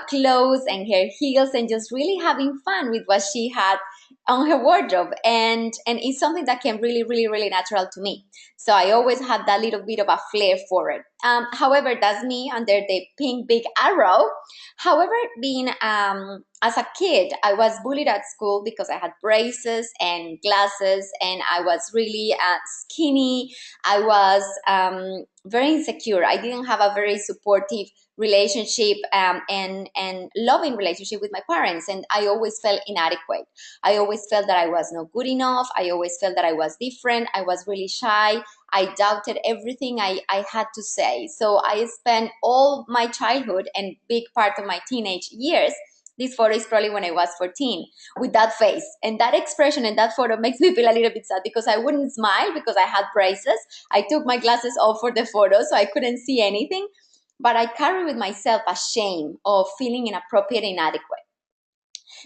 clothes and her heels and just really having fun with what she had on her wardrobe, and it's something that came really natural to me. So I always had that little bit of a flair for it. However, that's me under the pink big arrow. However, being as a kid, I was bullied at school because I had braces and glasses, and I was really skinny. I was very insecure. I didn't have a very supportive relationship and loving relationship with my parents, and I always felt inadequate. I always felt that I was not good enough. I always felt that I was different. I was really shy. I doubted everything I had to say. So I spent all my childhood and big part of my teenage years, this photo is probably when I was 14, with that face. And that expression in that photo makes me feel a little bit sad because I wouldn't smile because I had braces. I took my glasses off for the photo, so I couldn't see anything. But I carry with myself a shame of feeling inappropriate and inadequate.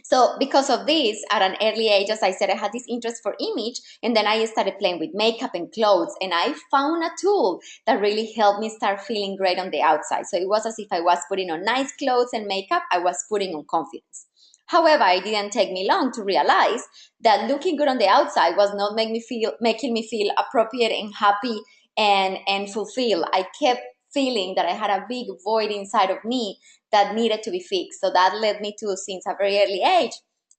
So because of this, at an early age, as I said, I had this interest for image, and then I started playing with makeup and clothes, and I found a tool that really helped me start feeling great on the outside. So it was as if I was putting on nice clothes and makeup, I was putting on confidence. However, it didn't take me long to realize that looking good on the outside was not making me feel appropriate and happy and fulfilled. I kept feeling that I had a big void inside of me that needed to be fixed. So that led me to, since a very early age,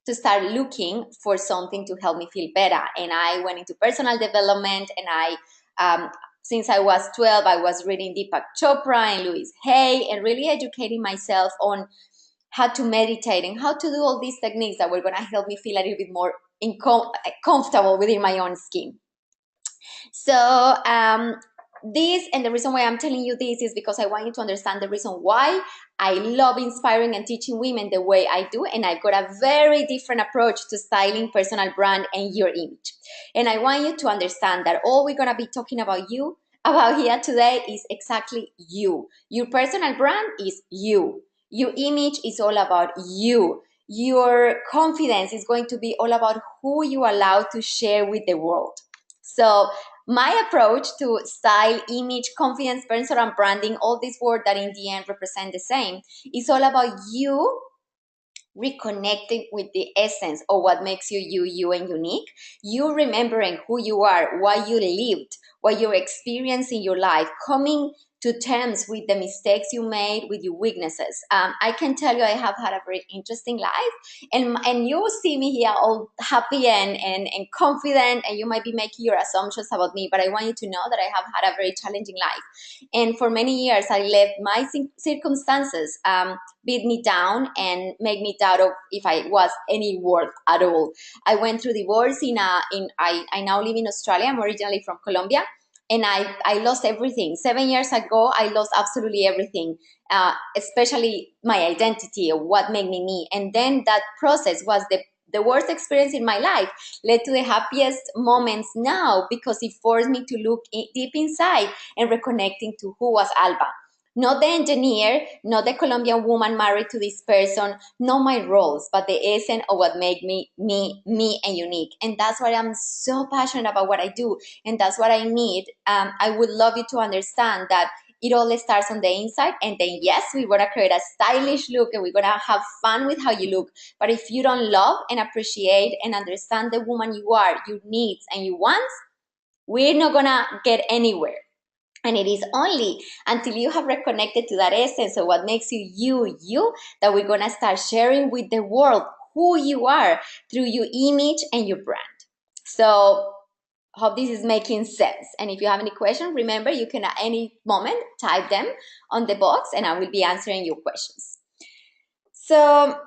to start looking for something to help me feel better. And I went into personal development, and since I was 12, I was reading Deepak Chopra and Louise Hay and really educating myself on how to meditate and how to do all these techniques that were going to help me feel a little bit more comfortable within my own skin. So this, and the reason why I'm telling you this is because I want you to understand the reason why I love inspiring and teaching women the way I do, and I've got a very different approach to styling, personal brand, and your image. And I want you to understand that all we're gonna be talking about here today is exactly you. Your personal brand is you. Your image is all about you. Your confidence is going to be all about who you allow to share with the world. So my approach to style, image, confidence, personal branding, all these words that in the end represent the same, is all about you reconnecting with the essence of what makes you and unique. You remembering who you are, why you lived, what you experienced in your life, coming to terms with the mistakes you made, with your weaknesses. I can tell you I have had a very interesting life, and you see me here all happy and confident, and you might be making your assumptions about me, but I want you to know that I have had a very challenging life. And for many years, I let my circumstances beat me down and make me doubt of if I was any worth at all. I went through divorce I now live in Australia. I'm originally from Colombia, and I lost everything. 7 years ago, I lost absolutely everything, especially my identity of what made me. And then that process was the worst experience in my life, led to the happiest moments now, because it forced me to look deep inside and reconnecting to who was Alba. Not the engineer, not the Colombian woman married to this person, not my roles, but the essence of what made me and unique. And that's why I'm so passionate about what I do. And that's what I need. I would love you to understand that it all starts on the inside. And then, yes, we're going to create a stylish look and we're going to have fun with how you look. But if you don't love and appreciate and understand the woman you are, your needs and your wants, we're not going to get anywhere. And it is only until you have reconnected to that essence of what makes you that we're going to start sharing with the world who you are through your image and your brand. So hope this is making sense. And if you have any questions, remember you can at any moment type them on the box and I will be answering your questions. So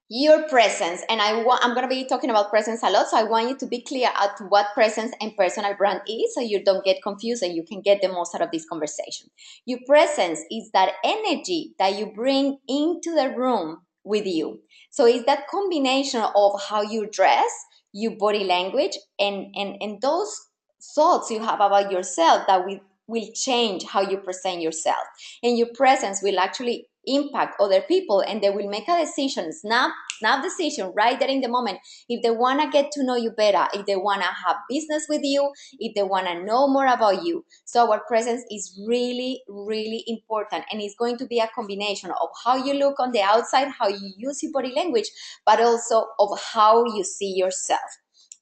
your presence, and I'm going to be talking about presence a lot, so I want you to be clear at what presence and personal brand is, so you don't get confused and you can get the most out of this conversation. Your presence is that energy that you bring into the room with you. So it's that combination of how you dress, your body language, and those thoughts you have about yourself that will change how you present yourself. And your presence will actually impact other people, and they will make a decision, snap decision right there in the moment, if they want to get to know you better, if they want to have business with you, if they want to know more about you. So our presence is really, really important, and it's going to be a combination of how you look on the outside, how you use your body language, but also of how you see yourself.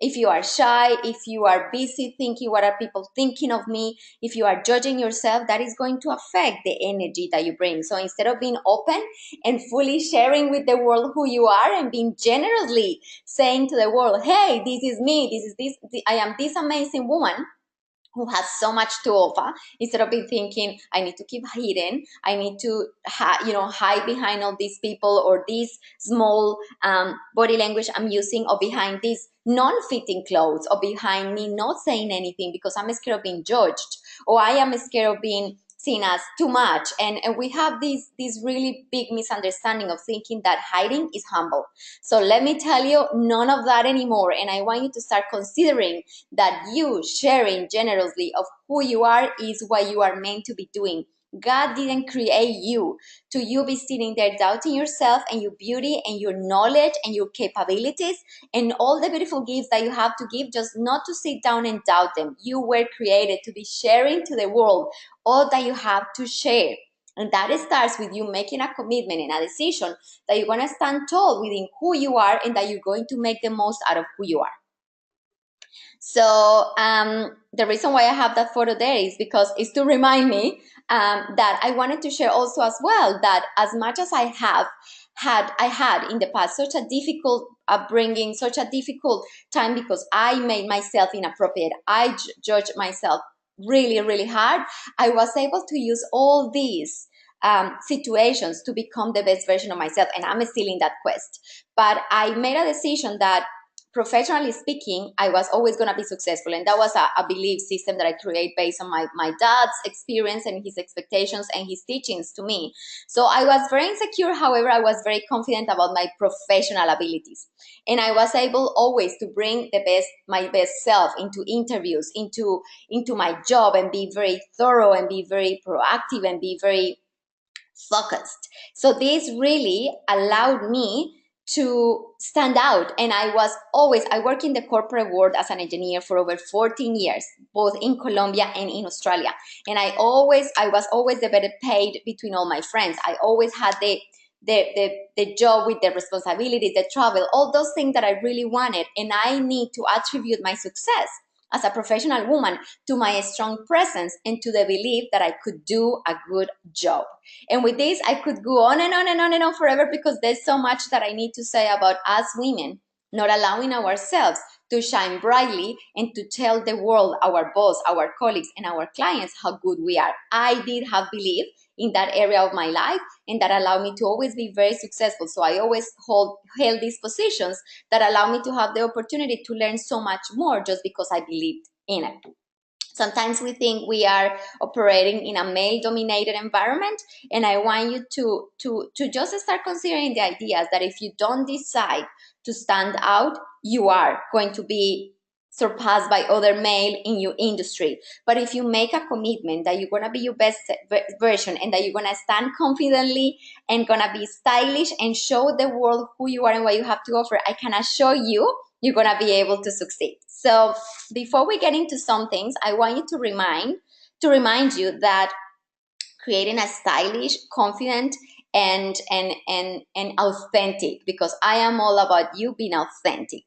If you are shy, if you are busy thinking, what are people thinking of me? If you are judging yourself, that is going to affect the energy that you bring. So instead of being open and fully sharing with the world who you are and being generously saying to the world, hey, this is me, I am this amazing woman who has so much to offer, instead of being thinking, I need to keep hidden, I need to hide behind all these people, or this small body language I'm using, or behind these non-fitting clothes, or behind me not saying anything because I'm scared of being judged, or I am scared of being seen as too much. And we have this really big misunderstanding of thinking that hiding is humble. So let me tell you, none of that anymore. And I want you to start considering that you sharing generously of who you are is what you are meant to be doing. God didn't create you to you be sitting there doubting yourself and your beauty and your knowledge and your capabilities and all the beautiful gifts that you have to give, just not to sit down and doubt them. You were created to be sharing to the world all that you have to share. And that starts with you making a commitment and a decision that you're going to stand tall within who you are, and that you're going to make the most out of who you are. So the reason why I have that photo there is because it's to remind me that I wanted to share also as well that as much as I had in the past such a difficult upbringing, such a difficult time because I made myself inappropriate, I judged myself really, really hard, I was able to use all these situations to become the best version of myself, and I'm still in that quest. But I made a decision that, professionally speaking, I was always going to be successful. And that was a belief system that I create based on my dad's experience and his expectations and his teachings to me. So I was very insecure. However, I was very confident about my professional abilities. And I was able always to bring my best self into interviews, into my job, and be very thorough and be very proactive and be very focused. So this really allowed me to stand out. And I work in the corporate world as an engineer for over 14 years, both in Colombia and in Australia. And I was always the better paid between all my friends. I always had the job with the responsibilities, the travel, all those things that I really wanted. And I need to attribute my success as a professional woman to my strong presence and to the belief that I could do a good job. And with this, I could go on and on and on and on forever, because there's so much that I need to say about us women not allowing ourselves to shine brightly and to tell the world, our boss, our colleagues, and our clients how good we are. I did have belief in that area of my life, and that allowed me to always be very successful. So I always held these positions that allow me to have the opportunity to learn so much more just because I believed in it. Sometimes we think we are operating in a male-dominated environment, and I want you to just start considering the ideas that if you don't decide to stand out, you are going to be surpassed by other male in your industry. But if you make a commitment that you're going to be your best version, and that you're going to stand confidently and going to be stylish and show the world who you are and what you have to offer, I can assure you, you're going to be able to succeed. So before we get into some things, I want you to remind you that creating a stylish, confident, and authentic, because I am all about you being authentic.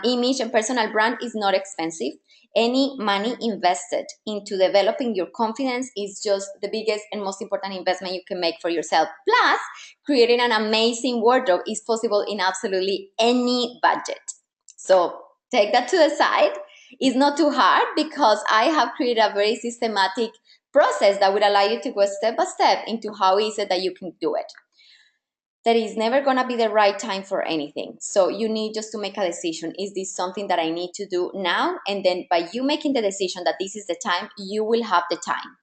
Image and personal brand is not expensive. Any money invested into developing your confidence is just the biggest and most important investment you can make for yourself. Plus, creating an amazing wardrobe is possible in absolutely any budget. So take that to the side. It's not too hard, because I have created a very systematic process that would allow you to go step by step into how is it that you can do it. There is never going to be the right time for anything. So you need just to make a decision. Is this something that I need to do now? And then by you making the decision that this is the time, you will have the time.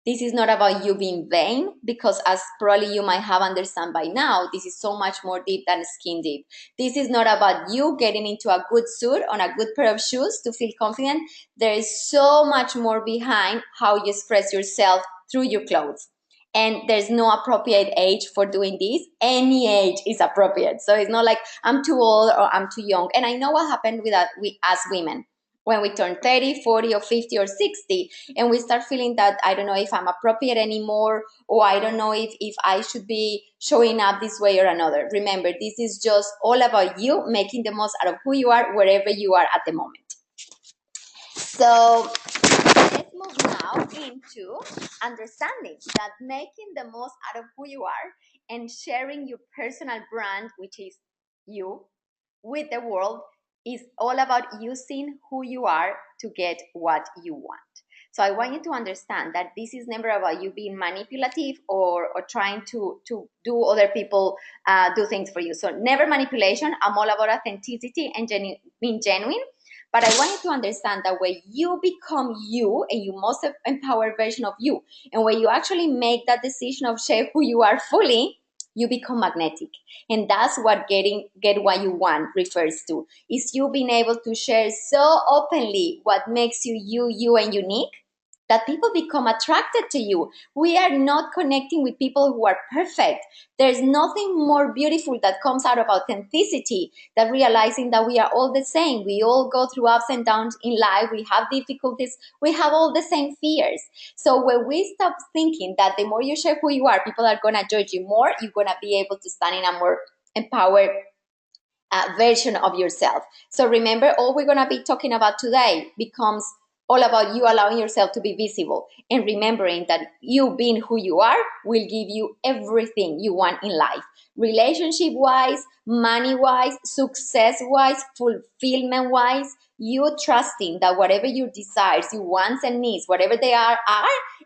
This is not about you being vain, because as probably you might have understand by now, this is so much more deep than skin deep. This is not about you getting into a good suit on a good pair of shoes to feel confident. There is so much more behind how you express yourself through your clothes. And there's no appropriate age for doing this. Any age is appropriate. So it's not like I'm too old or I'm too young. And I know what happened with that, we as women, when we turn 30, 40, or 50 or 60, and we start feeling that I don't know if I'm appropriate anymore, or I don't know if I should be showing up this way or another. Remember, this is just all about you making the most out of who you are wherever you are at the moment. So let's move now into understanding that making the most out of who you are and sharing your personal brand, which is you, with the world is all about using who you are to get what you want. So I want you to understand that this is never about you being manipulative or trying to do other people do things for you. So never manipulation. I'm all about authenticity and being genuine. But I want you to understand that when you become you and your most empowered version of you, and when you actually make that decision of share who you are fully, you become magnetic. And that's what get what you want refers to. Is you being able to share so openly what makes you you and unique, that people become attracted to you. We are not connecting with people who are perfect. There's nothing more beautiful that comes out of authenticity than realizing that we are all the same. We all go through ups and downs in life. We have difficulties. We have all the same fears. So when we stop thinking that the more you share who you are, people are going to judge you more, you're going to be able to stand in a more empowered version of yourself. So remember, all we're going to be talking about today becomes all about you allowing yourself to be visible and remembering that you being who you are will give you everything you want in life. Relationship wise, money wise, success wise, fulfillment wise, you trusting that whatever your desires, your wants and needs, whatever they are,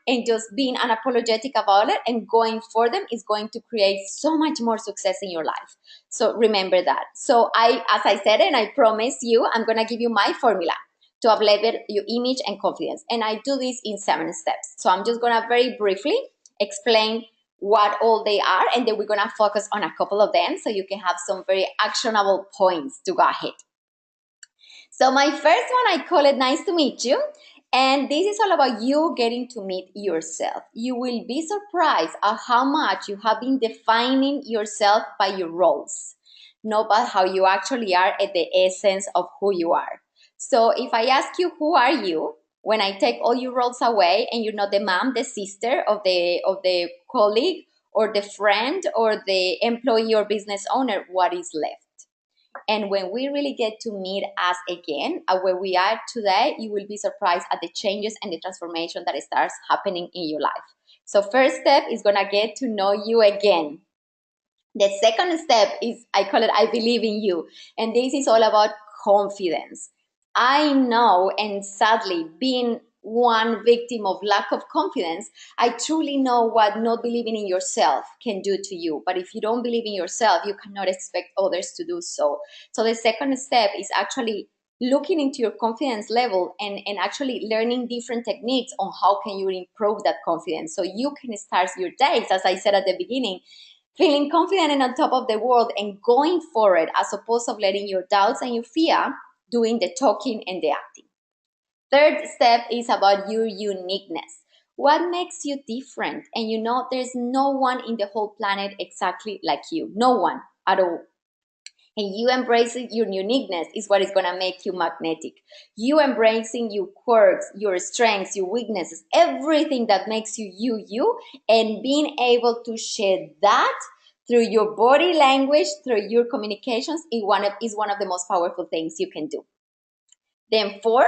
and just being unapologetic about it and going for them is going to create so much more success in your life. So remember that. So as I said, and I promise you, I'm going to give you my formula to elevate your image and confidence. And I do this in 7 steps. So I'm just going to very briefly explain what all they are, and then we're going to focus on a couple of them so you can have some very actionable points to go ahead. So my first one, I call it Nice to Meet You. And this is all about you getting to meet yourself. You will be surprised at how much you have been defining yourself by your roles, not by how you actually are at the essence of who you are. So if I ask you, who are you? When I take all your roles away and you're not the mom, the sister of the colleague or the friend or the employee or business owner, what is left? And when we really get to meet us again, where we are today, you will be surprised at the changes and the transformation that starts happening in your life. So first step is going to get to know you again. The second step is, I call it, I believe in you. And this is all about confidence. I know, and sadly, being one victim of lack of confidence, I truly know what not believing in yourself can do to you. But if you don't believe in yourself, you cannot expect others to do so. So the second step is actually looking into your confidence level and actually learning different techniques on how can you improve that confidence so you can start your days, as I said at the beginning, feeling confident and on top of the world and going for it, as opposed to letting your doubts and your fear doing the talking and the acting. Third step is about your uniqueness. What makes you different? And you know, there's no one in the whole planet exactly like you. No one at all. And you embracing your uniqueness is what is going to make you magnetic. You embracing your quirks, your strengths, your weaknesses, everything that makes you you, and being able to share that through your body language, through your communications, is one of the most powerful things you can do. Then four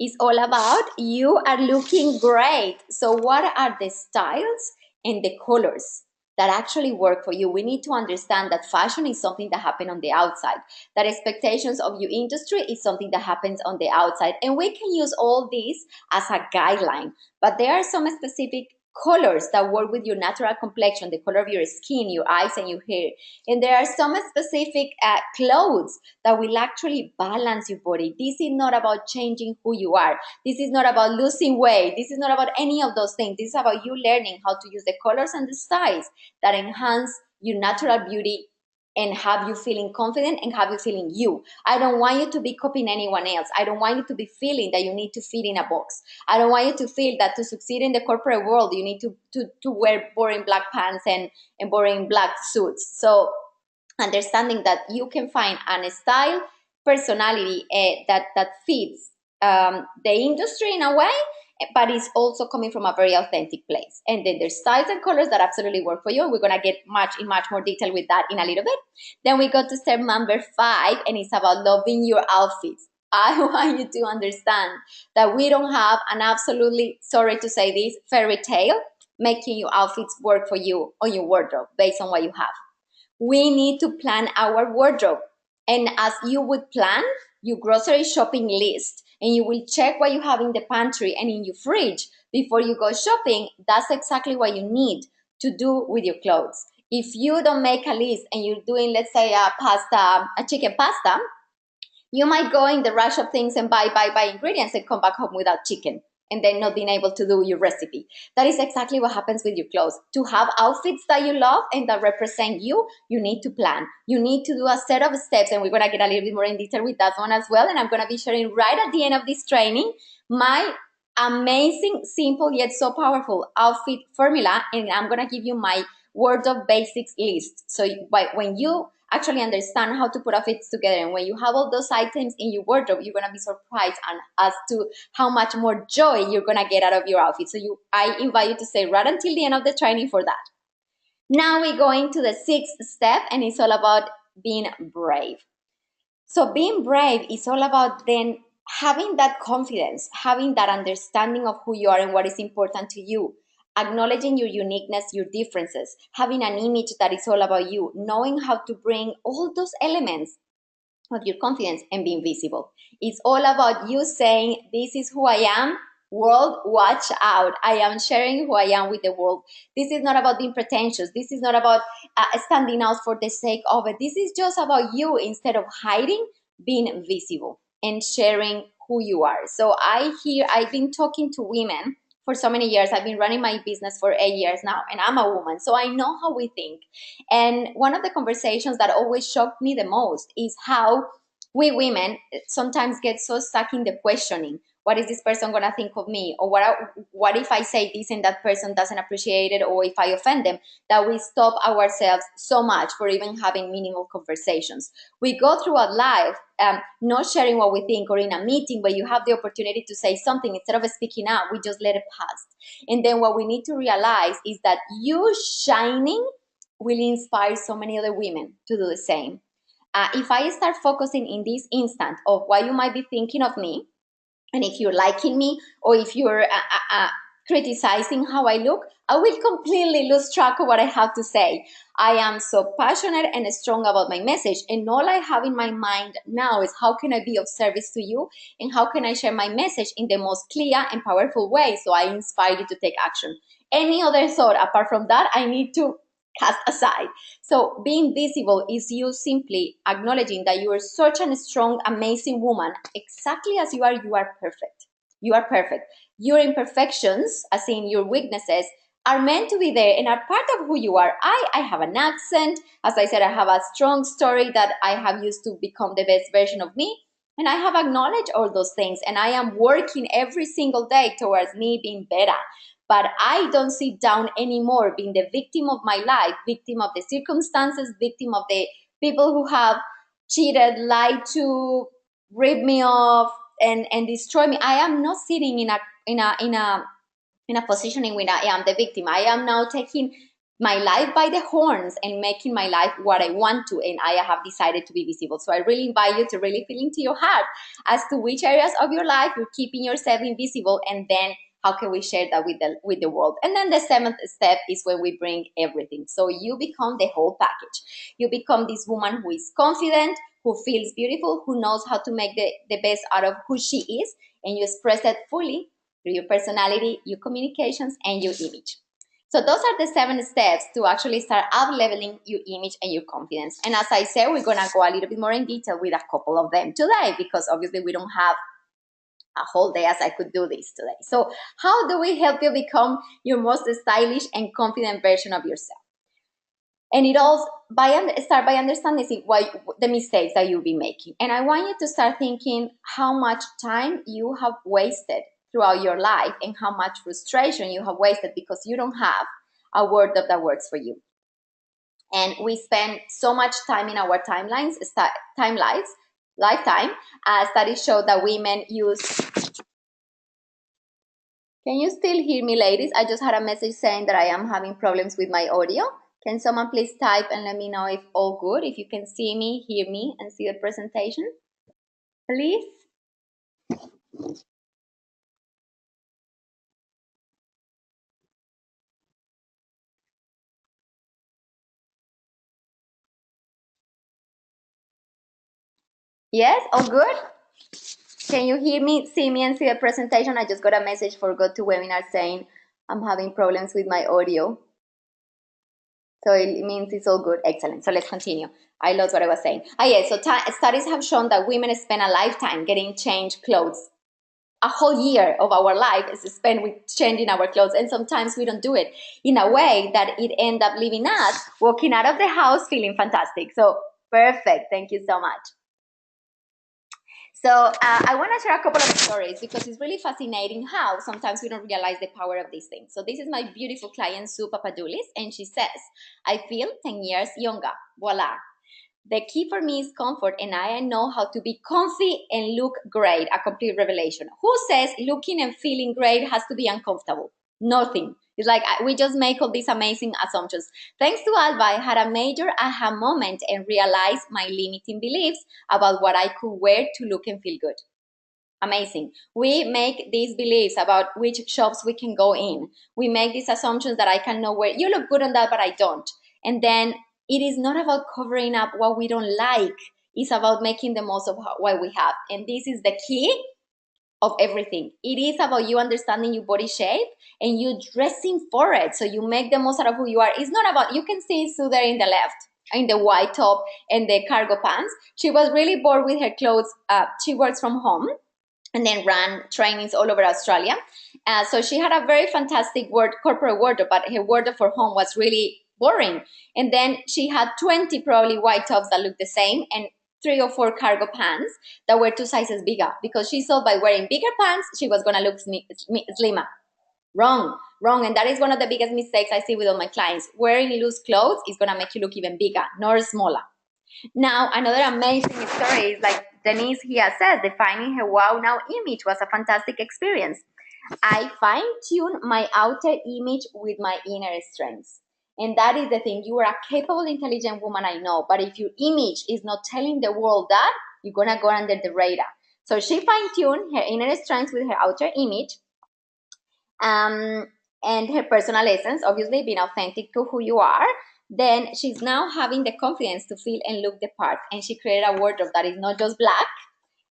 is all about you are looking great. So what are the styles and the colors that actually work for you? We need to understand that fashion is something that happens on the outside, that expectations of your industry is something that happens on the outside. And we can use all these as a guideline, but there are some specific colors that work with your natural complexion, the color of your skin, your eyes, and your hair. And there are some specific clothes that will actually balance your body. This is not about changing who you are. This is not about losing weight. This is not about any of those things. This is about you learning how to use the colors and the styles that enhance your natural beauty and have you feeling confident and have you feeling you. I don't want you to be copying anyone else. I don't want you to be feeling that you need to fit in a box. I don't want you to feel that to succeed in the corporate world, you need to wear boring black pants and boring black suits. So understanding that you can find a style, personality that fits the industry in a way, but it's also coming from a very authentic place. And then there's styles and colors that absolutely work for you. We're gonna get much more detail with that in a little bit. Then we go to step number 5, and it's about loving your outfits. I want you to understand that we don't have an absolutely, sorry to say this, fairy tale making your outfits work for you on your wardrobe based on what you have. We need to plan our wardrobe. And as you would plan your grocery shopping list, and you will check what you have in the pantry and in your fridge before you go shopping, that's exactly what you need to do with your clothes. If you don't make a list and you're doing, let's say, a chicken pasta, you might go in the rush of things and buy ingredients and come back home without chicken and then not being able to do your recipe. That is exactly what happens with your clothes. To have outfits that you love and that represent you, you need to plan. You need to do a set of steps, and we're going to get a little bit more in detail with that one as well. And I'm going to be sharing right at the end of this training my amazing, simple, yet so powerful outfit formula. And I'm going to give you my wardrobe basics list. So when you actually understand how to put outfits together, and when you have all those items in your wardrobe, you're going to be surprised as to how much more joy you're going to get out of your outfit. So I invite you to stay right until the end of the training for that. Now we go into the 6th step, and it's all about being brave. So being brave is all about then having that confidence, having that understanding of who you are and what is important to you, acknowledging your uniqueness, your differences, having an image that is all about you, knowing how to bring all those elements of your confidence and being visible. It's all about you saying, this is who I am. World, watch out. I am sharing who I am with the world. This is not about being pretentious. This is not about standing out for the sake of it. This is just about you, instead of hiding, being visible and sharing who you are. So I've been talking to women for so many years. I've been running my business for 8 years now, and I'm a woman, so I know how we think. And one of the conversations that always shocked me the most is how we women sometimes get so stuck in the questioning. What is this person going to think of me? Or what if I say this and that person doesn't appreciate it, or if I offend them, that we stop ourselves so much for even having meaningful conversations. We go through our life not sharing what we think, or in a meeting where you have the opportunity to say something, instead of speaking out, we just let it pass. And then what we need to realize is that you shining will inspire so many other women to do the same. If I start focusing in this instant of what you might be thinking of me, and if you're liking me, or if you're criticizing how I look, I will completely lose track of what I have to say. I am so passionate and strong about my message, and all I have in my mind now is how can I be of service to you, and how can I share my message in the most clear and powerful way, so I inspire you to take action. Any other thought apart from that, I need to cast aside. So being visible is you simply acknowledging that you are such a strong, amazing woman. Exactly as you are perfect. You are perfect. Your imperfections, as in your weaknesses, are meant to be there and are part of who you are. I have an accent. As I said, I have a strong story that I have used to become the best version of me. And I have acknowledged all those things. And I am working every single day towards me being better. But I don't sit down anymore being the victim of my life, victim of the circumstances, victim of the people who have cheated, lied to, rip me off, and destroy me. I am not sitting in a position in which I am the victim. I am now taking my life by the horns and making my life what I want to, and I have decided to be visible. So I really invite you to really feel into your heart as to which areas of your life you're keeping yourself invisible, and then how can we share that with the world. And then the 7th step is when we bring everything. So you become the whole package. You become this woman who is confident, who feels beautiful, who knows how to make the best out of who she is, and you express that fully through your personality, your communications, and your image. So those are the 7 steps to actually start up-leveling your image and your confidence. And as I said, we're going to go a little bit more in detail with a couple of them today, because obviously we don't have a whole day as I could do this today. So how do we help you become your most stylish and confident version of yourself? And it all start by understanding why the mistakes that you'll be making. And I want you to start thinking how much time you have wasted throughout your life and how much frustration you have wasted because you don't have a wardrobe that works for you. And we spend so much time in our timelines, lifetime. Studies show that women use. Can you still hear me, ladies? I just had a message saying that I am having problems with my audio. Can someone please type and let me know if all good, if you can see me, hear me, and see the presentation, please? Yes, all good? Can you hear me, see me, and see the presentation? I just got a message for GoToWebinar saying I'm having problems with my audio. So it means it's all good. Excellent. So let's continue. I lost what I was saying. Yes, so studies have shown that women spend a lifetime getting changed clothes. A whole year of our life is spent with changing our clothes, and sometimes we don't do it in a way that it ends up leaving us walking out of the house feeling fantastic. So perfect. Thank you so much. So I want to share a couple of stories because it's really fascinating how sometimes we don't realize the power of these things. So this is my beautiful client, Sue Papadoulis, and she says, I feel 10 years younger. Voila. The key for me is comfort, and I know how to be comfy and look great, a complete revelation. Who says looking and feeling great has to be uncomfortable? Nothing. It's like we just make all these amazing assumptions. Thanks to Alba, I had a major aha moment and realized my limiting beliefs about what I could wear to look and feel good. Amazing. We make these beliefs about which shops we can go in. We make these assumptions that I can know where you look good on that, but I don't. And then it is not about covering up what we don't like. It's about making the most of what we have. And this is the key of everything. It is about you understanding your body shape and you dressing for it. So you make the most out of who you are. It's not about, you can see Sue there in the left, in the white top and the cargo pants. She was really bored with her clothes. She works from home and then ran trainings all over Australia. So she had a very fantastic corporate wardrobe, but her wardrobe for home was really boring. And then she had 20 probably white tops that looked the same and 3 or 4 cargo pants that were 2 sizes bigger because she thought by wearing bigger pants, she was going to look slimmer. Wrong. And that is one of the biggest mistakes I see with all my clients. Wearing loose clothes is going to make you look even bigger, not smaller. Now, another amazing story is like Denise here said, defining her wow now image was a fantastic experience. I fine-tune my outer image with my inner strengths. And that is the thing. You are a capable, intelligent woman, I know. But if your image is not telling the world that, you're going to go under the radar. So she fine-tuned her inner strengths with her outer image. And her personal essence, obviously being authentic to who you are. Then she's now having the confidence to feel and look the part. And she created a wardrobe that is not just black.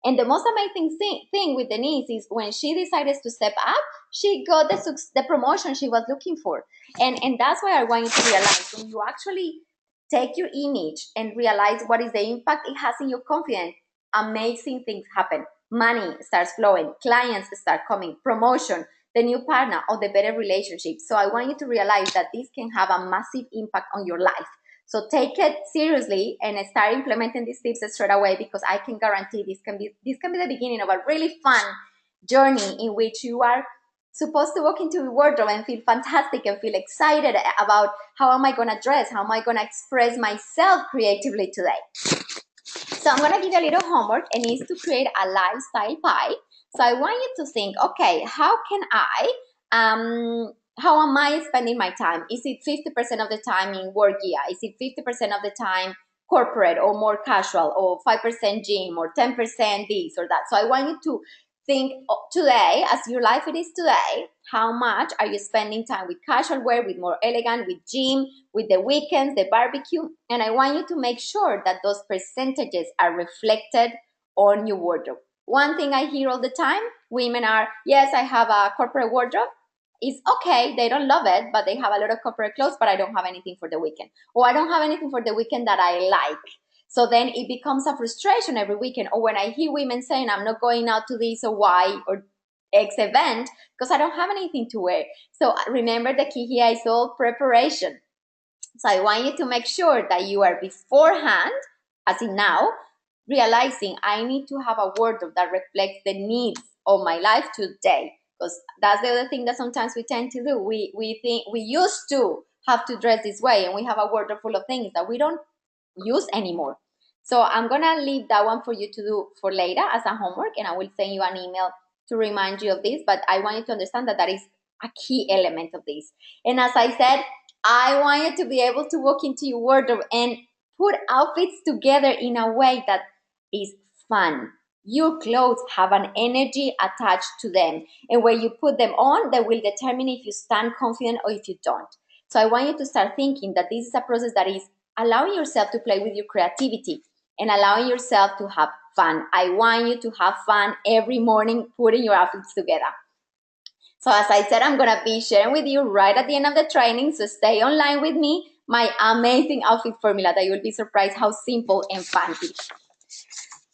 And the most amazing thing with Denise is when she decided to step up, she got the promotion she was looking for. And that's why I want you to realize when you actually take your image and realize what is the impact it has in your confidence, amazing things happen. Money starts flowing, clients start coming, promotion, the new partner, or the better relationship. So I want you to realize that this can have a massive impact on your life. So take it seriously and start implementing these tips straight away because I can guarantee this can be the beginning of a really fun journey in which you are supposed to walk into your wardrobe and feel fantastic and feel excited about how am I going to dress, how am I going to express myself creatively today. So I'm going to give you a little homework and it's to create a lifestyle pie. So I want you to think, okay, how am I spending my time? Is it 50% of the time in work gear? Is it 50% of the time corporate or more casual or 5% gym or 10% this or that? So I want you to think today, as your life it is today, how much are you spending time with casual wear, with more elegant, with gym, with the weekends, the barbecue? And I want you to make sure that those percentages are reflected on your wardrobe. One thing I hear all the time, women are, yes, I have a corporate wardrobe. It's okay, they don't love it, but they have a lot of corporate clothes, but I don't have anything for the weekend. Or I don't have anything for the weekend that I like. So then it becomes a frustration every weekend. Or when I hear women saying, I'm not going out to this or Y or X event because I don't have anything to wear. So remember the key here is all preparation. So I want you to make sure that you are beforehand, as in now, realizing I need to have a wardrobe that reflects the needs of my life today. Because that's the other thing that sometimes we tend to do. We think we used to have to dress this way, and we have a wardrobe full of things that we don't use anymore. So I'm gonna leave that one for you to do for later as a homework, and I will send you an email to remind you of this. But I want you to understand that that is a key element of this. And as I said, I want you to be able to walk into your wardrobe and put outfits together in a way that is fun. Your clothes have an energy attached to them, and when you put them on, they will determine if you stand confident or if you don't. So I want you to start thinking that this is a process that is allowing yourself to play with your creativity and allowing yourself to have fun. I want you to have fun every morning putting your outfits together. So as I said, I'm going to be sharing with you right at the end of the training. So stay online with me, my amazing outfit formula that you'll be surprised how simple and fun it is.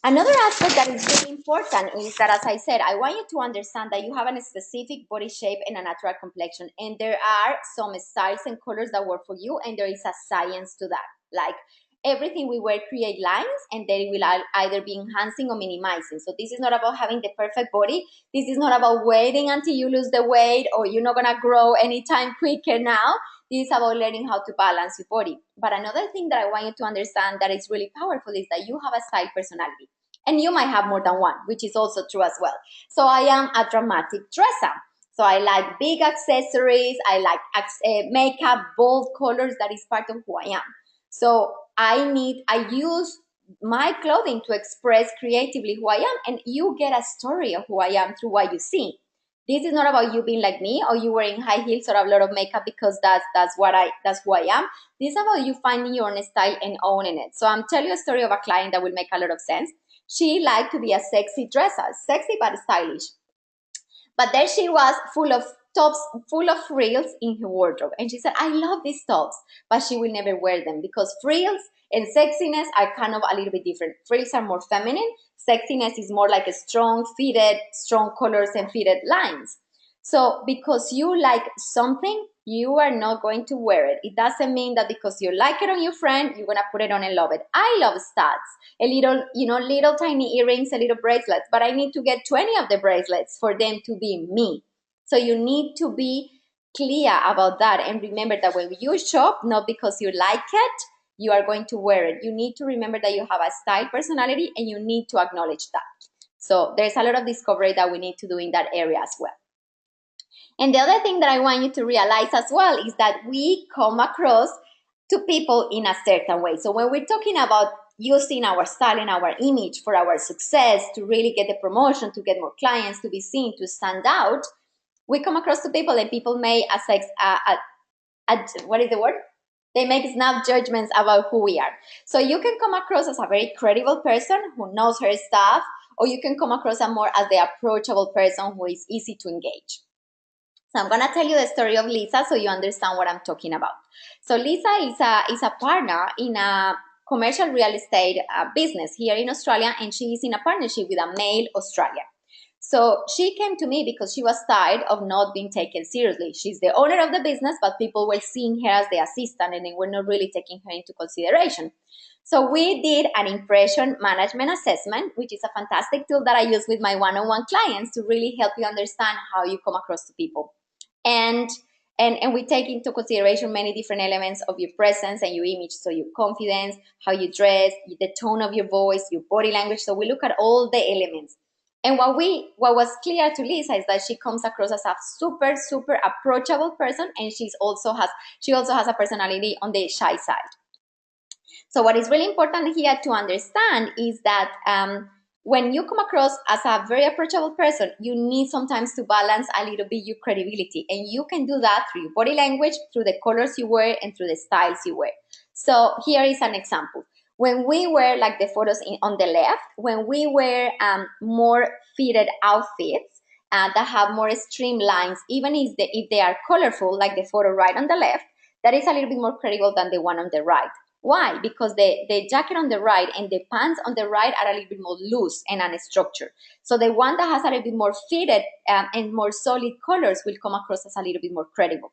Another aspect that is really important is that, as I said, I want you to understand that you have a specific body shape and a natural complexion. And there are some styles and colors that work for you, and there is a science to that. Like everything we wear create lines, and they will either be enhancing or minimizing. So this is not about having the perfect body. This is not about waiting until you lose the weight or you're not going to grow anytime quicker now. This is about learning how to balance your body. But another thing that I want you to understand that is really powerful is that you have a style personality. And you might have more than one, which is also true as well. So I am a dramatic dresser. So I like big accessories. I like makeup, bold colors. That is part of who I am. So I use my clothing to express creatively who I am. And you get a story of who I am through what you see. This is not about you being like me or you wearing high heels or a lot of makeup because that's who I am. This is about you finding your own style and owning it. So I'm telling you a story of a client that will make a lot of sense. She liked to be a sexy dresser, sexy but stylish. But there she was, full of tops, full of frills in her wardrobe. And she said, I love these tops, but she will never wear them because frills and sexiness are kind of a little bit different. Frills are more feminine. Sexiness is more like a strong fitted, strong colors and fitted lines. So because you like something, you are not going to wear it. It doesn't mean that because you like it on your friend, you're going to put it on and love it. I love studs, a little, little tiny earrings, a little bracelets, but I need to get 20 of the bracelets for them to be me. So you need to be clear about that and remember that when you shop, not because you like it, you are going to wear it. You need to remember that you have a style personality and you need to acknowledge that. So there's a lot of discovery that we need to do in that area as well. And the other thing that I want you to realize as well is that we come across to people in a certain way. So when we're talking about using our style and our image for our success, to really get the promotion, to get more clients, to be seen, to stand out, we come across to people and people may what is the word? They make snap judgments about who we are. So you can come across as a very credible person who knows her stuff, or you can come across more as the approachable person who is easy to engage. So I'm going to tell you the story of Lisa so you understand what I'm talking about. So Lisa is a partner in a commercial real estate business here in Australia, and she is in a partnership with a male Australian. So she came to me because she was tired of not being taken seriously. She's the owner of the business, but people were seeing her as the assistant and they were not really taking her into consideration. So we did an impression management assessment, which is a fantastic tool that I use with my one-on-one clients to really help you understand how you come across to people. And we take into consideration many different elements of your presence and your image. So your confidence, how you dress, the tone of your voice, your body language. So we look at all the elements. And what was clear to Lisa is that she comes across as a super, super approachable person, and she also has a personality on the shy side. So what is really important here to understand is that when you come across as a very approachable person, you need sometimes to balance a little bit your credibility. And you can do that through your body language, through the colors you wear, and through the styles you wear. So here is an example. When we wear, like the photos on the left, when we wear more fitted outfits that have more streamlines, even if they are colorful, like the photo right on the left, that is a little bit more credible than the one on the right. Why? Because the jacket on the right and the pants on the right are a little bit more loose and unstructured. So the one that has a little bit more fitted and more solid colors will come across as a little bit more credible.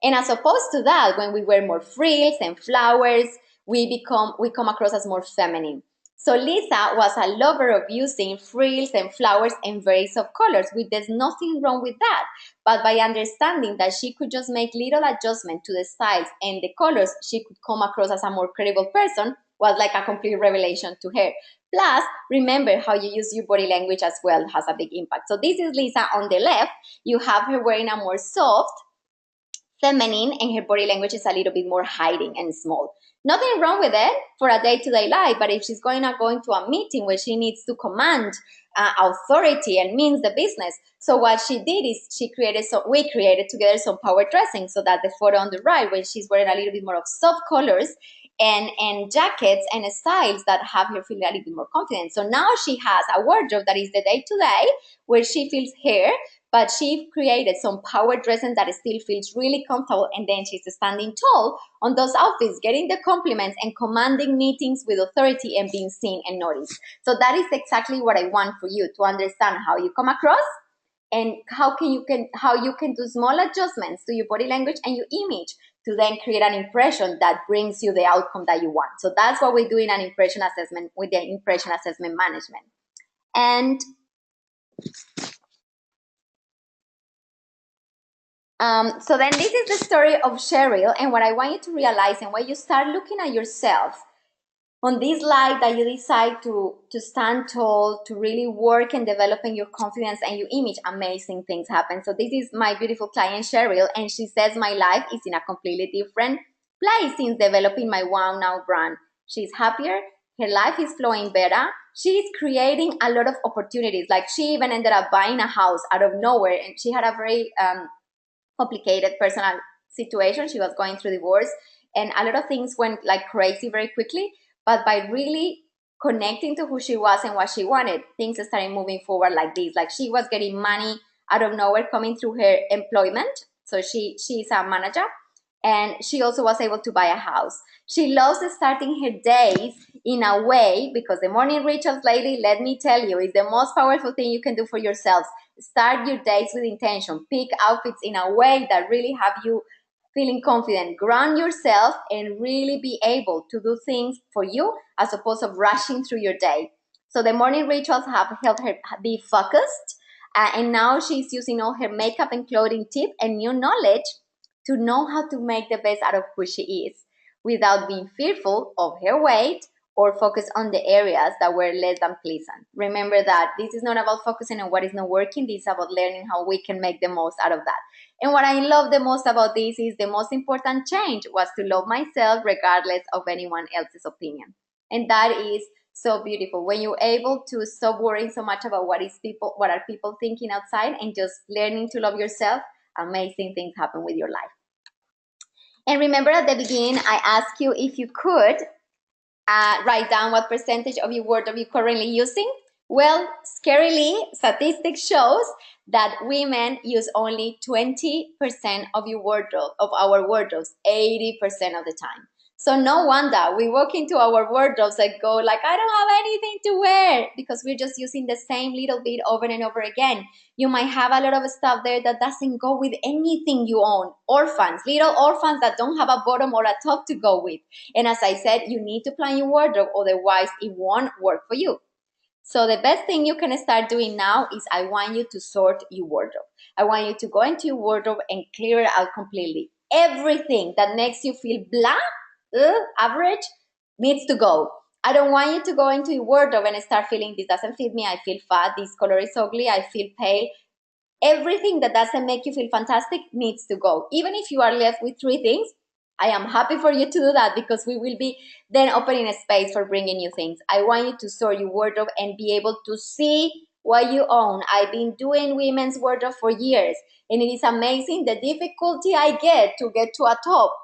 And as opposed to that, when we wear more frills and flowers, we come across as more feminine. So Lisa was a lover of using frills and flowers and very soft colors, which there's nothing wrong with that. But by understanding that she could just make little adjustment to the styles and the colors, she could come across as a more credible person, was like a complete revelation to her. Plus, remember how you use your body language as well has a big impact. So this is Lisa on the left. You have her wearing a more soft, feminine, and her body language is a little bit more hiding and small. Nothing wrong with it for a day-to-day life, but if she's going to a meeting where she needs to command authority and means the business, so what she did is we created together some power dressing, so that the photo on the right, where she's wearing a little bit more of soft colors and jackets and styles that have her feeling a little bit more confident. So now she has a wardrobe that is the day-to-day, where she feels her, but she created some power dressing that still feels really comfortable, and then she's standing tall on those outfits, getting the compliments and commanding meetings with authority and being seen and noticed. So that is exactly what I want for you to understand how you come across, and how you can do small adjustments to your body language and your image to then create an impression that brings you the outcome that you want. So that's what we do in an impression assessment with the impression assessment management. And so then this is the story of Cheryl, and what I want you to realize, and when you start looking at yourself on this life that you decide to stand tall, to really work and developing your confidence and your image, amazing things happen. So this is my beautiful client Cheryl, and she says my life is in a completely different place since developing my Wow Now brand. She's happier, her life is flowing better, she's creating a lot of opportunities. Like, she even ended up buying a house out of nowhere, and she had a very complicated personal situation. She was going through divorce, and a lot of things went like crazy very quickly. But by really connecting to who she was and what she wanted, things started moving forward like this. Like, she was getting money out of nowhere coming through her employment. So she's a manager, and she also was able to buy a house. She loves starting her days in a way, because the morning rituals, lady, let me tell you, is the most powerful thing you can do for yourselves. Start your days with intention. Pick outfits in a way that really have you feeling confident. Ground yourself and really be able to do things for you, as opposed to rushing through your day. So the morning rituals have helped her be focused, and now she's using all her makeup and clothing tip and new knowledge to know how to make the best out of who she is, without being fearful of her weight or focus on the areas that were less than pleasant. Remember that this is not about focusing on what is not working. This is about learning how we can make the most out of that. And what I love the most about this is the most important change was to love myself regardless of anyone else's opinion. And that is so beautiful. When you're able to stop worrying so much about what are people thinking outside, and just learning to love yourself, amazing things happen with your life. And remember, at the beginning, I asked you if you could write down what percentage of your wardrobe you're currently using. Well, scarily, statistics shows that women use only 20% of your wardrobe, of our wardrobes, 80% of the time. So no wonder we walk into our wardrobes and go like, I don't have anything to wear, because we're just using the same little bit over and over again. You might have a lot of stuff there that doesn't go with anything you own. Orphans, little orphans that don't have a bottom or a top to go with. And as I said, you need to plan your wardrobe, otherwise it won't work for you. So the best thing you can start doing now is, I want you to sort your wardrobe. I want you to go into your wardrobe and clear it out completely. Everything that makes you feel blah, average, needs to go. I don't want you to go into your wardrobe and start feeling, this doesn't fit me, I feel fat, this color is ugly, I feel pale. Everything that doesn't make you feel fantastic needs to go. Even if you are left with 3 things, I am happy for you to do that, because we will be then opening a space for bringing new things. I want you to sort your wardrobe and be able to see what you own. I've been doing women's wardrobe for years, and it is amazing the difficulty I get to a top,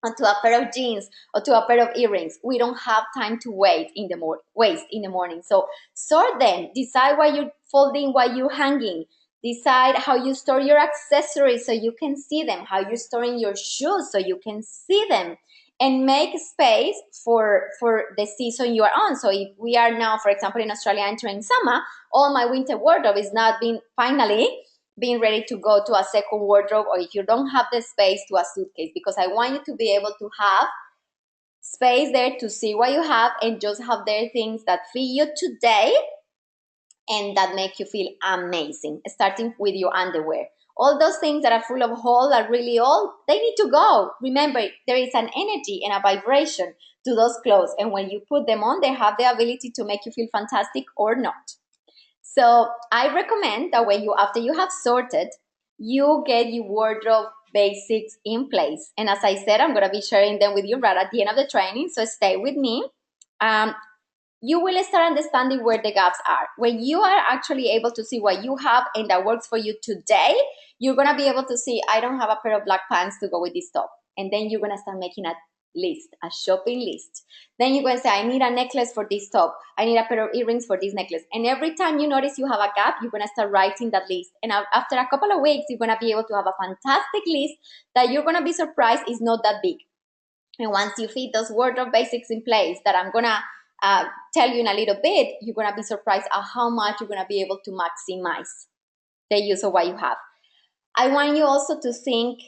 or to a pair of jeans, or to a pair of earrings. We don't have time to waste in the morning. So sort them. Decide what you're folding, what you're hanging. Decide how you store your accessories so you can see them, how you're storing your shoes so you can see them, and make space for the season you are on. So if we are now, for example, in Australia entering summer, all my winter wardrobe is not being finally being ready to go to a second wardrobe, or if you don't have the space, to a suitcase, because I want you to be able to have space there to see what you have and just have there things that fit you today and that make you feel amazing, starting with your underwear. All those things that are full of holes, are really old, they need to go. Remember, there is an energy and a vibration to those clothes, and when you put them on, they have the ability to make you feel fantastic or not. So I recommend that when you, after you have sorted, you get your wardrobe basics in place. And as I said, I'm going to be sharing them with you right at the end of the training, so stay with me. Um, you will start understanding where the gaps are. When you are actually able to see what you have and that works for you today, you're gonna be able to see, I don't have a pair of black pants to go with this top. And then you're gonna start making a list, a shopping list. Then you're gonna say, I need a necklace for this top. I need a pair of earrings for this necklace. And every time you notice you have a gap, you're gonna start writing that list. And after a couple of weeks, you're gonna be able to have a fantastic list that you're gonna be surprised is not that big. And once you fit those wardrobe basics in place that I'm gonna tell you in a little bit, you're gonna be surprised at how much you're gonna be able to maximize the use of what you have. I want you also to think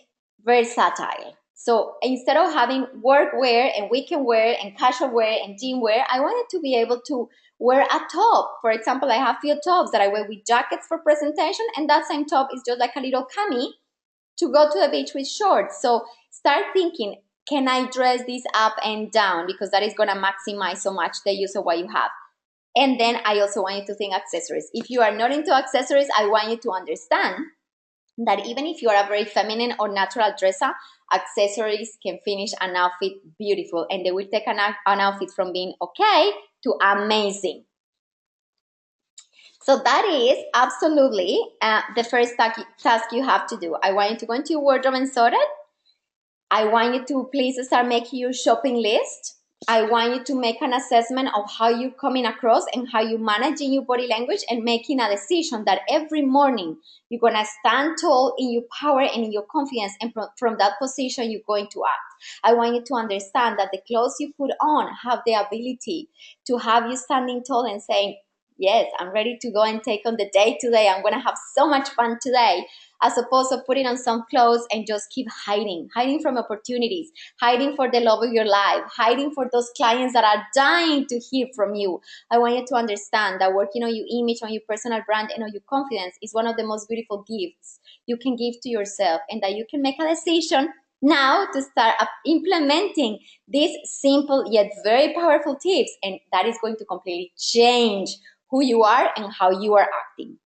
versatile. So instead of having work wear and weekend wear and casual wear and gym wear, I wanted to be able to wear a top. For example, I have few tops that I wear with jackets for presentation, and that same top is just like a little cami to go to the beach with shorts. So start thinking, can I dress this up and down? Because that is going to maximize so much the use of what you have. And then I also want you to think accessories. If you are not into accessories, I want you to understand that even if you are a very feminine or natural dresser, accessories can finish an outfit beautiful, and they will take an outfit from being okay to amazing. So that is absolutely the first task you have to do. I want you to go into your wardrobe and sort it. I want you to please start making your shopping list. I want you to make an assessment of how you're coming across and how you're managing your body language, and making a decision that every morning you're going to stand tall in your power and in your confidence, and from that position you're going to act. I want you to understand that the clothes you put on have the ability to have you standing tall and saying, yes, I'm ready to go and take on the day today. I'm going to have so much fun today, as opposed to putting on some clothes and just keep hiding from opportunities, hiding for the love of your life, hiding for those clients that are dying to hear from you. I want you to understand that working on your image, on your personal brand, and on your confidence is one of the most beautiful gifts you can give to yourself, and that you can make a decision now to start implementing these simple yet very powerful tips, and that is going to completely change who you are and how you are acting.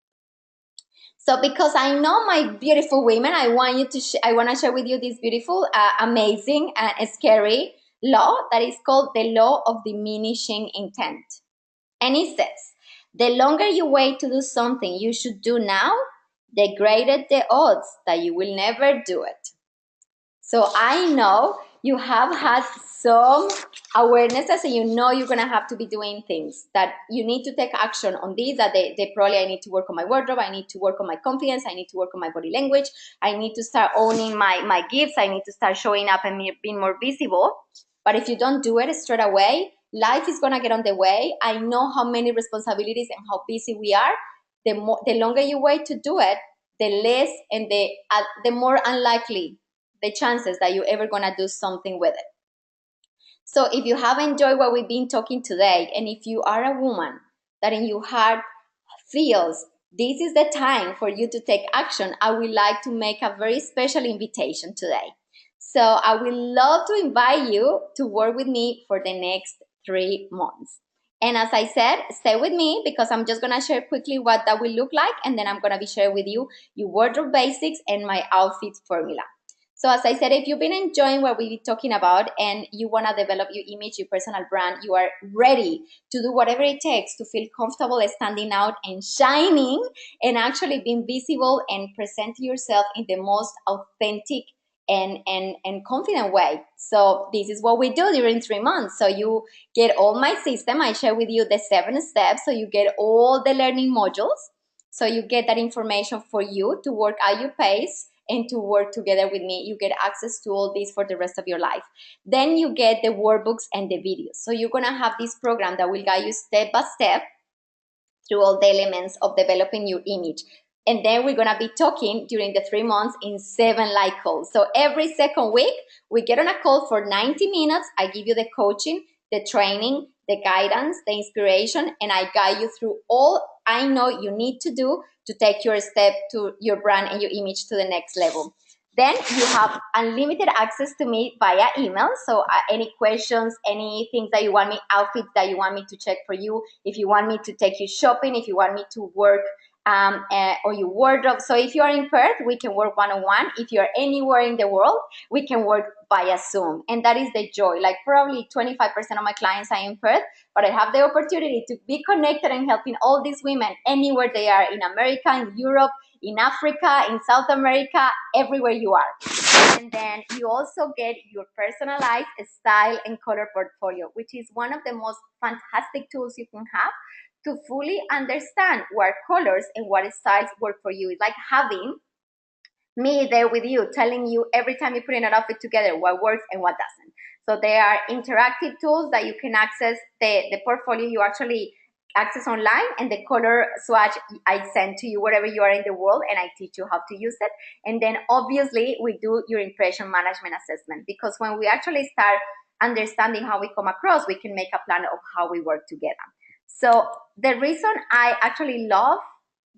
So because I know my beautiful women, I want to share with you this beautiful, amazing, scary law that is called the law of diminishing intent. And it says, the longer you wait to do something you should do now, the greater the odds that you will never do it. So I know you have had some awarenesses, and you know you're going to have to be doing things that you need to take action on. These that they probably, I need to work on my wardrobe, I need to work on my confidence, I need to work on my body language, I need to start owning my gifts, I need to start showing up and being more visible. But if you don't do it straight away, life is going to get on the way. I know how many responsibilities and how busy we are. The longer you wait to do it, the less and the more unlikely the chances that you're ever going to do something with it. So if you have enjoyed what we've been talking today, and if you are a woman that in your heart feels this is the time for you to take action, I would like to make a very special invitation today. So I would love to invite you to work with me for the next 3 months. And as I said, stay with me, because I'm just going to share quickly what that will look like, and then I'm going to be sharing with you your wardrobe basics and my outfit formula. So as I said, if you've been enjoying what we've been talking about and you want to develop your image, your personal brand, you are ready to do whatever it takes to feel comfortable standing out and shining and actually being visible and presenting yourself in the most authentic and confident way. So this is what we do during 3 months. So you get all my system. I share with you the 7 steps. So you get all the learning modules. So you get that information for you to work at your pace and to work together with me. You get access to all this for the rest of your life. Then you get the workbooks and the videos. So you're going to have this program that will guide you step by step through all the elements of developing your image, And then we're gonna be talking during the 3 months in 7 live calls. So every second week, we get on a call for 90 minutes. I give you the coaching, the training, the guidance, the inspiration, and I guide you through all I know you need to do to take your step to your brand and your image to the next level. Then you have unlimited access to me via email. So any questions, any things that you want me, outfits that you want me to check for you, if you want me to take you shopping, if you want me to work or your wardrobe. So if you are in Perth, we can work one-on-one. If you're anywhere in the world, we can work via Zoom. And that is the joy. Like probably 25% of my clients are in Perth, but I have the opportunity to be connected and helping all these women anywhere they are, in America, in Europe, in Africa, in South America, everywhere you are. And then you also get your personalized style and color portfolio, which is one of the most fantastic tools you can have to fully understand what colors and what styles work for you. It's like having me there with you, telling you every time you put in an outfit together what works and what doesn't. So there are interactive tools that you can access the portfolio you actually access online, and the color swatch I send to you wherever you are in the world, and I teach you how to use it. And then obviously we do your impression management assessment, because when we actually start understanding how we come across, we can make a plan of how we work together. So the reason I actually love